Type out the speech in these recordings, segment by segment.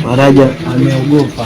Faraja ameogopa.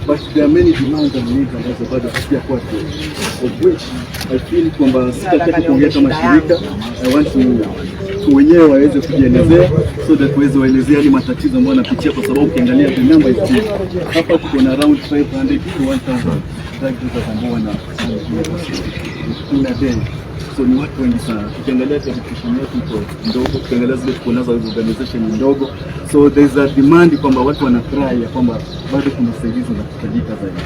But there are many demands and needs ambazo bado hazijakuwa of which I feel kwamba sitataka kuongea kama shirika. I want to wenyewe waweze kujielezea so that tuweze waelezea hali matatizo ambayo wanapitia, kwa sababu ukiangalia the number is big. Hapa tuko na around 500 to 1000 drug users ambao wana in a day. So ni watu wengi sana. Ukiangalia education yetu iko ndogo, ukiangalia zile tuko nazo organization ni ndogo. So there is a demand kwamba watu wanafurahi kwamba bado kuna usaidizi unahitajika zaidi.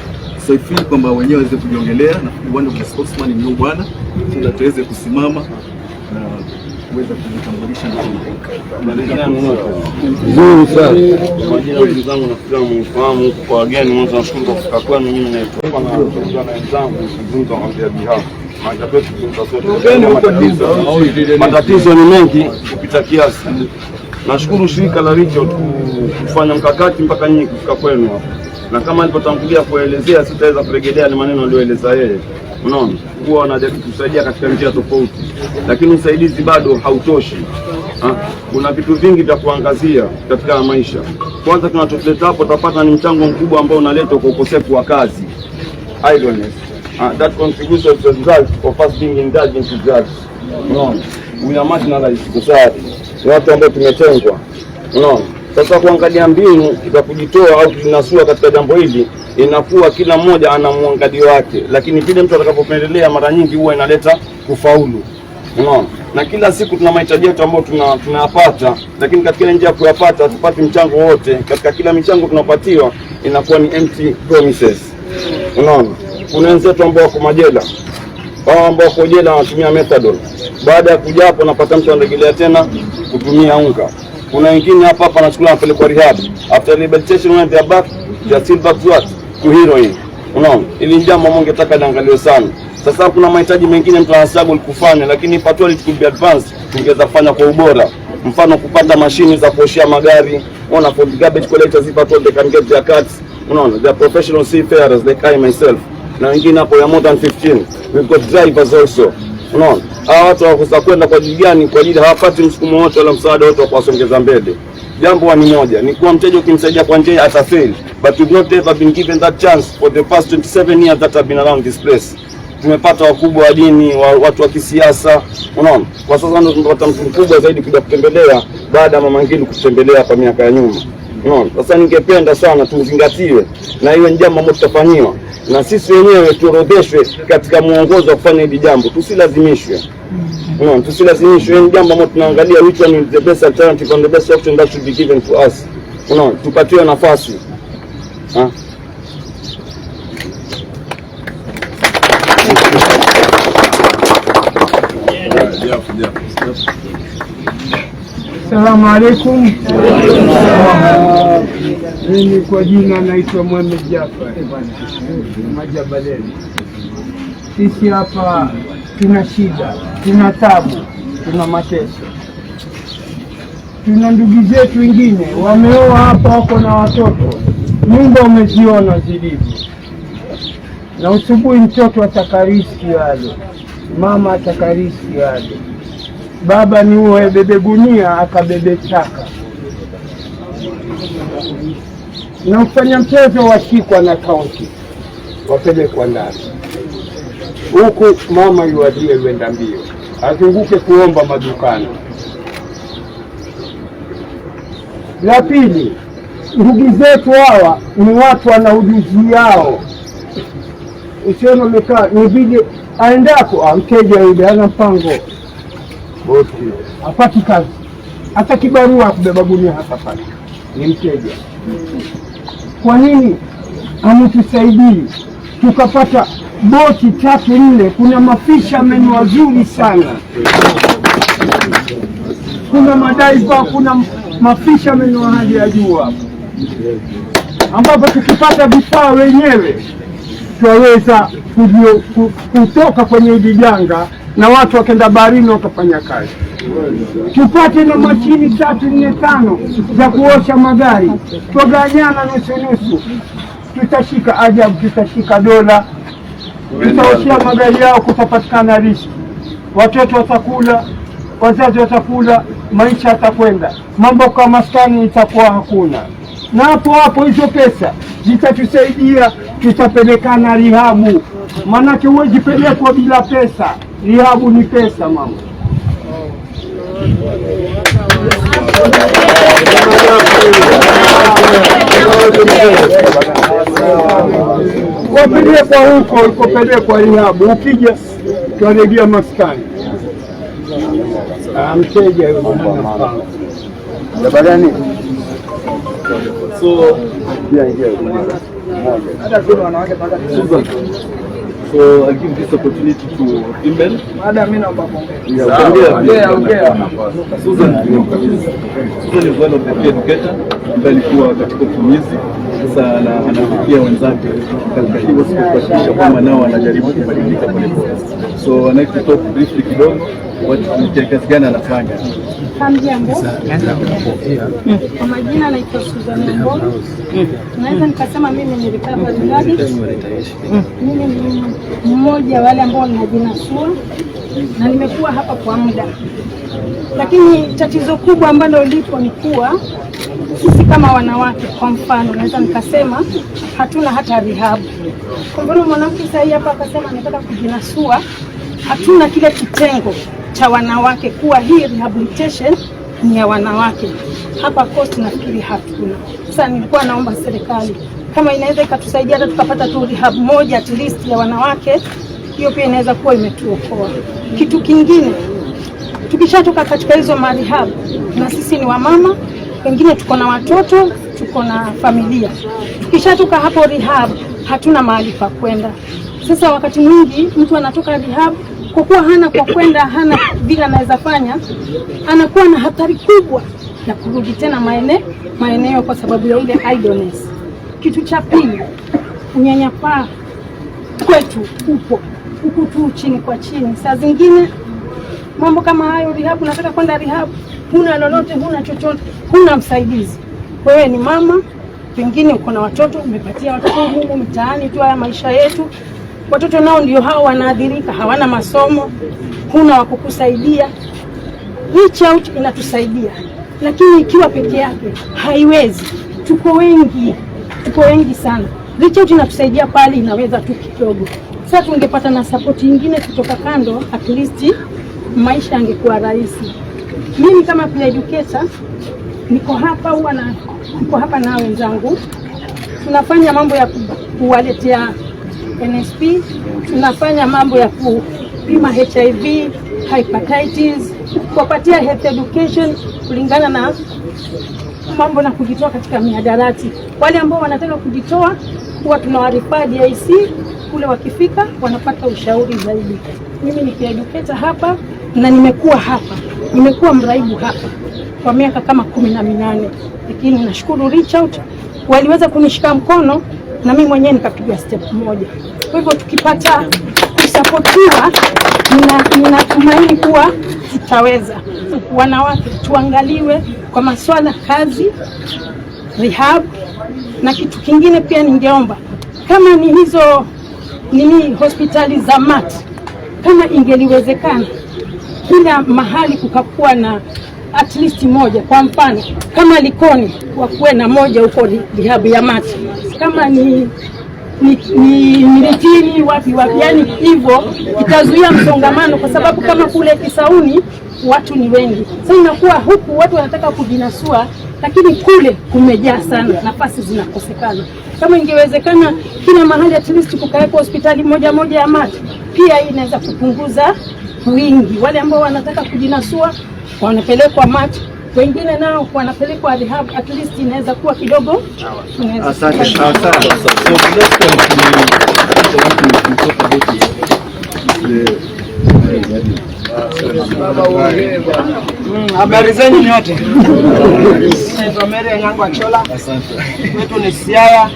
So I feel kwamba wenyewe waweze kujiongelea na one of the spokesman ni bwana, so that tuweze kusimama na kuweza kujitambulisha na nzuri sana. Kwa jina ndugu zangu nafikiri mfahamu kwa wageni, mwanzo nashukuru kwa kufika kwenu. Mimi naitwa na wenzangu kuzungumza kwa behalf. Matatizo ni mengi kupita kiasi. Nashukuru shirika la Richard kufanya mkakati mpaka nyinyi kufika kwenu hapa. Na kama nilipotangulia kuelezea, sitaweza kurejelea ni maneno aliyoeleza yeye. Unaona, huwa wanajaribu kusaidia katika njia tofauti, lakini usaidizi bado hautoshi. Kuna vitu vingi vya kuangazia katika maisha. Kwanza tunachotuleta hapo tutapata ni mchango mkubwa ambao unaletwa kwa ukosefu wa kazi, idleness. That contributes to the result of us being indulged into drugs. Unaona, we are marginalized society. Ni watu ambao tumetengwa. Unaona, sasa kuangalia mbinu za kujitoa au kujinasua katika jambo hili, inakuwa kila mmoja ana mwangalio wake, lakini vile mtu atakapopendelea mara nyingi huwa inaleta kufaulu. Unaona, na kila siku tuna mahitaji yetu ambayo tunayapata, lakini katika njia ya kuyapata hatupati mchango wote. Katika kila michango tunapatiwa inakuwa ni empty promises. Unaona, kuna wenzetu ambao wako majela, hao ambao wako jela wanatumia methadone. Baada ya kuja hapo napata mtu anarejelea tena kutumia unga. Kuna wengine hapa anachukua anapelekwa rehab. After rehabilitation when they are back, they are still back to heroin. Unaona, ili jambo mongetaka liangaliwe sana. Sasa kuna mahitaji mengine mtu anasagol kufanya, lakini patrol it could be advanced, tungeweza kufanya kwa ubora. Mfano kupata mashini za kuoshia magari, unaona, for garbage collectors patrol they can get their cards. Unaona, they are professional seafarers like I myself. Na wengine hapo ya more than 15. We've got drivers also. Unaona, hawa watu wakosa kwenda kwa ajili gani? Kwa ajili hawapati msukumo wote wala msaada wote wa kuwasongeza mbele. Jambo ni moja, ni kuwa mteja ukimsaidia kwa njia atafail, but we've not ever been given that chance for the past 27 years that I've been around this place. Tumepata wakubwa wa dini, watu wa kisiasa. Unaona, kwa sasa ndio tunapata mtu mkubwa zaidi kuja kutembelea baada ya Mama Ngilu kutembelea hapa miaka ya nyuma. Unaona, sasa ningependa sana tuzingatiwe na hiyo jambo ambalo tutafanyiwa, na sisi wenyewe tuorodheshwe katika muongozo wa kufanya hili jambo, tusilazimishwe. Unaona, tusilazimishwe. Ni jambo ambalo tunaangalia which one is the best alternative and the best option that should be given to us. Unaona, tupatiwe nafasi. Assalamu alaikum. Mimi kwa jina naitwa Mohamed Jafar Majabaleni. Sisi hapa tuna shida, tuna tabu, tuna mateso. Tuna ndugu zetu wengine wameoa hapa, wako na watoto, nyumba umeziona zilivyo, na usubuhi mtoto atakariski yale, mama atakariski yale, baba ni uwe bebe gunia akabebe taka, na ufanya mchezo washikwa na kaunti. wapelekwa ndani. Huku mama yuadie wenda mbio, azunguke kuomba madukani. La pili, ndugu zetu hawa ni watu wana ujuzi yao. Usione umekaa ni vile aendapo mteja yule ana mpango bosi, apati kazi, hata kibarua kubeba gunia hapa pale ni mteja. Kwa nini amutusaidii tukapata boti 3-4? Kuna mafishermen wazuri sana, kuna madaiva, kuna mafishermen wa hali ya juu hapa, ambapo tukipata vifaa wenyewe twaweza kutoka kwenye hili janga na watu wakenda baharini wakafanya kazi. Tupate na mashini 3-4-5 za kuosha magari, twaganyana nusu, tutashika ajabu, tutashika dola, tutaoshia magari yao, kutapatikana riziki, watoto watakula, wazazi watakula, maisha yatakwenda, mambo kama maskani itakuwa hakuna. Na hapo hizo pesa zitatusaidia, tutapelekana rihabu, manake huwezi pelekwa bila pesa. Rihabu ni pesa mama. Wapelekwa huko ikopelekwa rihabu, ukija twaregia maskani. Mteja yuko Jabalani. So I'll give this opportunity to Imbel. Susan is one of the key educators ambaye alikuwa katika utumizi, sasa anafikia wenzake katika hiyo siku kuhakikisha kwamba nao wanajaribu kubadilika polepole. So I'd like to talk briefly kidogo ni kazi gani anafanya. Hamjambo. Kwa majina naitwa Susan Mbongo. Naweza nikasema mimi ni recovery addict. Mimi ni mmoja wale ambao ninajinasua na nimekuwa hapa kwa muda. Lakini tatizo kubwa ambalo lipo ni kuwa sisi kama wanawake, kwa mfano naweza nikasema hatuna hata rehab. Kwa mfano mwanamke sasa hapa akasema anataka kujinasua, hatuna kile kitengo cha wanawake kuwa hii rehabilitation ni ya wanawake. Hapa Coast nafikiri hatuna. Sasa nilikuwa naomba serikali kama inaweza ikatusaidia hata tukapata tu rehab moja at least ya wanawake, hiyo pia inaweza kuwa imetuokoa. Kitu kingine, tukishatoka katika hizo marehab, na sisi ni wamama, wengine tuko na watoto, tuko na familia. Tukishatoka hapo rehab, hatuna mahali pa kwenda. Sasa wakati mwingi mtu anatoka rehab, kwa kuwa hana kwa kwenda, hana vile anaweza fanya, anakuwa na hatari kubwa ya kurudi tena maeneo kwa sababu ya ile idleness. Kitu cha pili, unyanyapaa kwetu upo huku tu chini kwa chini. Saa zingine mambo kama hayo, rehab, unataka kwenda rehab, huna lolote, huna chochote, huna msaidizi. Wewe ni mama, pengine uko na watoto, umepatia watoto humu mtaani tu, haya maisha yetu. Watoto nao ndio hao wanaadhirika, hawana masomo, huna wa kukusaidia. Reach out inatusaidia, lakini ikiwa peke yake haiwezi. Tuko wengi sana. Reach out inatusaidia pale, inaweza tu kidogo. Sasa tungepata na support nyingine kutoka kando, at least maisha yangekuwa rahisi. Mimi kama peer educator niko hapa na wenzangu, tunafanya mambo ya kuwaletea NSP, tunafanya mambo ya kupima HIV, hepatitis, kuwapatia health education kulingana na mambo na kujitoa katika mihadarati. Wale ambao wanataka kujitoa huwa tunawarifaa DIC, kule wakifika wanapata ushauri zaidi. Mimi ni educator hapa na nimekuwa mraibu hapa kwa miaka kama 18, lakini nashukuru Reach Out waliweza kunishika mkono na mimi mwenyewe nikapiga step moja. Kwa hivyo tukipata kusapotiwa, ninatumaini kuwa tutaweza. Wanawake tuangaliwe kwa masuala kazi, rehab, na kitu kingine pia ningeomba kama ni hizo hospitali za MAT, kama ingeliwezekana kila mahali kukakuwa na at least moja. Kwa mfano kama Likoni wakuwe na moja huko rehab ya MAT, kama ni ni Miritini wapi, yani hivyo itazuia msongamano, kwa sababu kama kule Kisauni watu ni wengi. Sasa inakuwa huku watu wanataka kujinasua, lakini kule kumejaa sana, nafasi zinakosekana. Kama ingewezekana kila mahali at least kukawekwa hospitali moja ya macho, pia inaweza kupunguza wingi. Wale ambao wanataka kujinasua wanapelekwa macho, wengine nao wanapelekwa rehab, at least inaweza kuwa kidogo. Asante. Habari zenu nyote. Naitwa Mary Ng'ango Achola. Asante. Kwetu ni Siaya.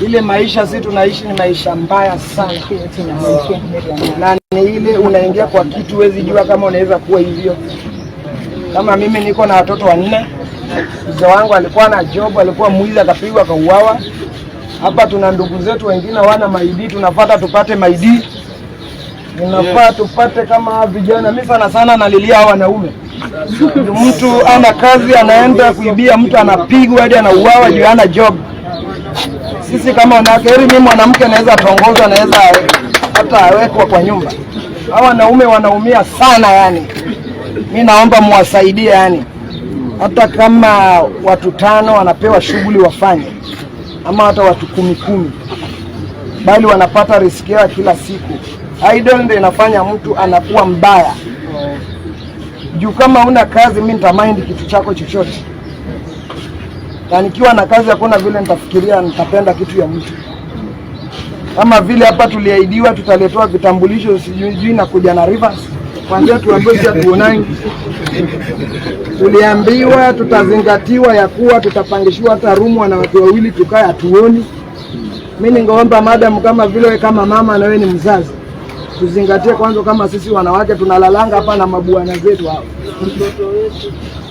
Ile maisha sisi tunaishi ni maisha mbaya sana. Na ni ile unaingia kwa kitu huwezi jua kama unaweza kuwa hivyo. Kama mimi niko na watoto 4. Mzee wangu alikuwa na job, alikuwa mwizi akapigwa akauawa. Hapa tuna ndugu zetu wengine wana maidi, tunafuata tupate maidi. Unafaa tupate kama vijana. Mimi sana nalilia hao wanaume. Mtu ana kazi anaenda kuibia, mtu anapigwa hadi anauawa juu hana job. Sisi kama wanawake, heri mimi mwanamke naweza tongoza, naweza hata awekwa kwa nyumba. Hao wanaume wanaumia sana yani. Mimi naomba muwasaidie yani. Hata kama watu 5 wanapewa shughuli wafanye, ama hata watu 10, bali wanapata riziki yao kila siku. Idol ndio inafanya mtu anakuwa mbaya. Juu kama una kazi, mimi nitamind kitu chako chochote. Na nikiwa na kazi hakuna vile nitafikiria nitapenda kitu ya mtu. Kama vile hapa tuliahidiwa tutaletewa vitambulisho sijui na kuja na Rivers. Kwanza tuambiwe si tuonani. Tuliambiwa tutazingatiwa ya kuwa tutapangishiwa hata rumu na watu wawili tukae hatuoni. Mimi ningeomba madam kama vile kama mama na wewe ni mzazi, tuzingatie kwanza kama sisi wanawake tunalalanga hapa na mabuana zetu hao.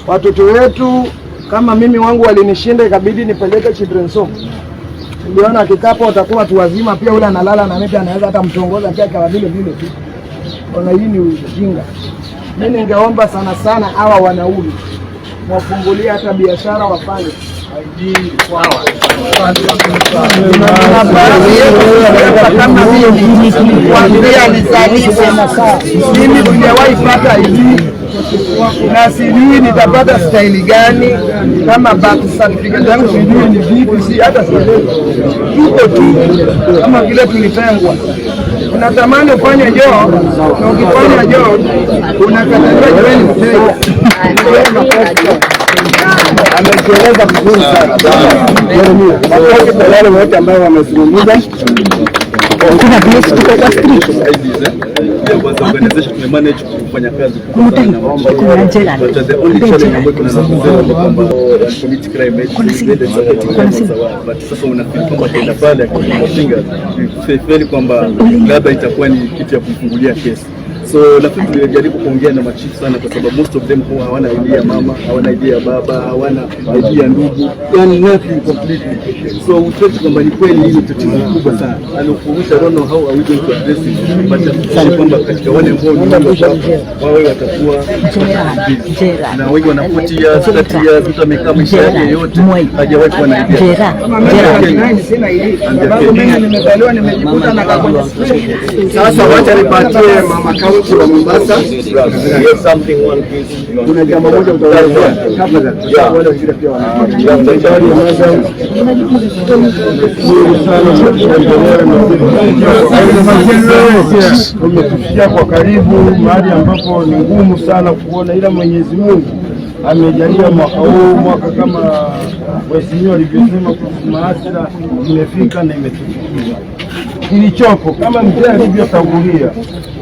Watoto wetu kama mimi wangu walinishinda ikabidi nipeleke children's home. Niliona kikapo watakuwa watu wazima pia, ule analala na mimi anaweza hata mtongoza pia kwa vile tu. Ona hii ni ujinga. Mimi ningeomba sana hawa wanaume wafungulie hata biashara wafanye. Kama mimi tuliwahi pata hivi na sijui nitapata staili gani, kama birth certificate yangu sijui ni vipi, si hata sielewi. Tuko tu kama vile tulitengwa. Unatamani ufanye joo, na ukifanya joo unakataliwa joeni mteja. Ameeleza vizuri sana. Kwa wale wote ambao wamezungumza kuna place tuko kwa street. Ya kwanza organization tumemanage kufanya kazi kwa sana. But the only challenge ambayo tunazungumzia ni kwamba community crime but sasa unafeel kwamba tena pale akipinga feel kwamba labda itakuwa ni kitu ya kufungulia kesi. So nafikiri tulijaribu kuongea na machief sana, kwa sababu most of them huwa hawana idea ya mama, hawana idea ya baba, hawana idea ya ndugu, yani nothing completely. So we felt kwamba ni kweli hii tatizo kubwa sana. Alikuonyesha don't know how are we going to address it, but sasa kwamba katika wale ambao wao watakuwa na wengi wanapotia 30 years mtu amekaa maisha yake yote hajawahi kuwa na idea. Sina idea. Sababu mimi nimezaliwa nimejikuta na kwenye sasa wacha nipatie mama kaunti wa Mombasa. Kuna jambo moja mtawaelewa kabla ya wale wengine pia tumefikia kwa karibu mahali ambapo ni ngumu sana kuona, ila Mwenyezi Mungu amejalia mwaka huu, mwaka kama Mheshimiwa alivyosema maasira imefika na imetufikia. Kilichopo kama mzee alivyotangulia,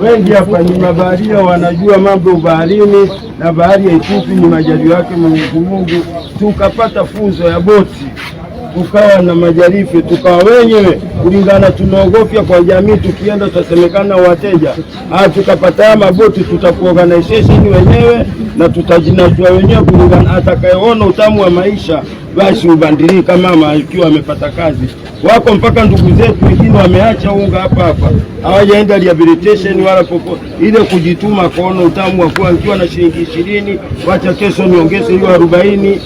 wengi hapa ni mabaharia, wanajua mambo baharini, na bahari ya Itupi ni majaliwa yake Mwenyezi Mungu. Tukapata funzo ya boti, tukawa na majarifu, tukawa wenyewe kulingana, tunaogofya kwa jamii, tukienda tutasemekana wateja. Tukapata maboti, tutakuorganization wenyewe na tutajinasua wenyewe kulingana, atakayeona utamu wa maisha basi ubadilika. Mama ikiwa amepata kazi wako, mpaka ndugu zetu wengine wameacha unga hapa hawajaenda rehabilitation wala popote, ile kujituma kuona utamu wa kuwa ikiwa na shilingi 20 wacha kesho niongeze hiyo 40.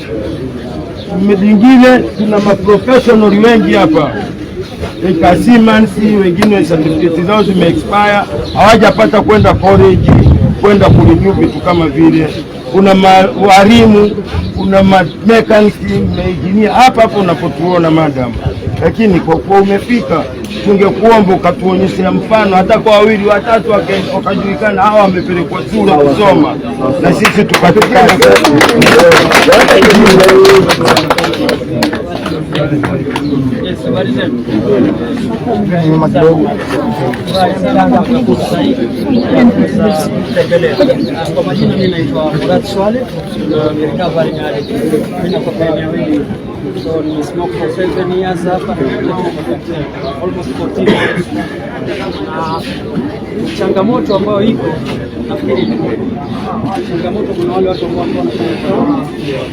Mwingine tuna maprofessional wengi hapa, ikasimansi, wengine certificate zao zime expire, hawajapata kwenda college, kwenda kurenew vitu kama vile. Kuna walimu, kuna mechanic, engineer hapa unapotuona madam. Lakini kwa kuwa umefika, tungekuomba ukatuonyesha mfano hata kwa wawili watatu wakajulikana hawa wamepelekwa shule kusoma na sisi tupatikana. Kwa majina mimi naitwa Murad Swale, recovering addict. Mimi niko kwa eneo hili. So ni smoke for 7 years hapa, almost 14 years. Changamoto ambayo iko nafikiri changamoto, kuna wale watu ambao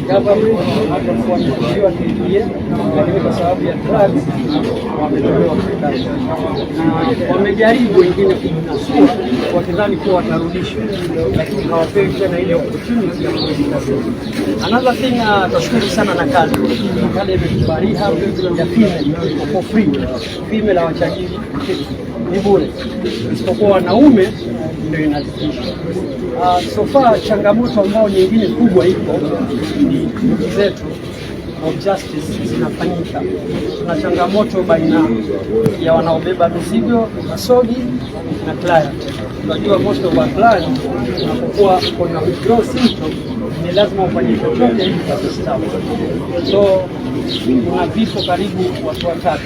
government wanakuwa KPA, lakini kwa sababu ya drugs wametolewa kazi na wamejaribu wengine kunasua wakidhani kuwa watarudishwa, lakini hawapewi tena ile opportunity ya kurudi kazini. Another thing, tunashukuru sana na kazi imekubali hapa ya female for free. Female hawachagii ni bure, isipokuwa wanaume ndio inazidisha. So far changamoto ambayo nyingine kubwa iko ni zetu of justice zinafanyika. Tuna changamoto baina ya wanaobeba mizigo masogi na client. Tunajua most of our clients unapokuwa kuna withdrawal symptoms ni lazima ufanye chochote ili kustawi. So kuna vifo karibu watu watatu.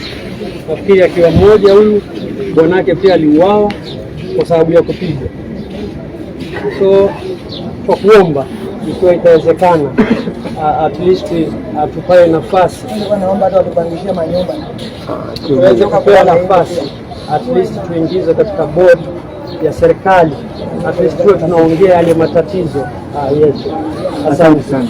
Nafikiri akiwa mmoja huyu bwanake pia aliuawa kwa sababu ya kupigwa. So kwa kuomba ikiwa itawezekana at least tupae nafasi, naomba hata watupangishie manyumba tuweze kupewa nafasi at least tuingize katika board ya serikali, at least tuwe tunaongea yale matatizo yetu. Asante sana.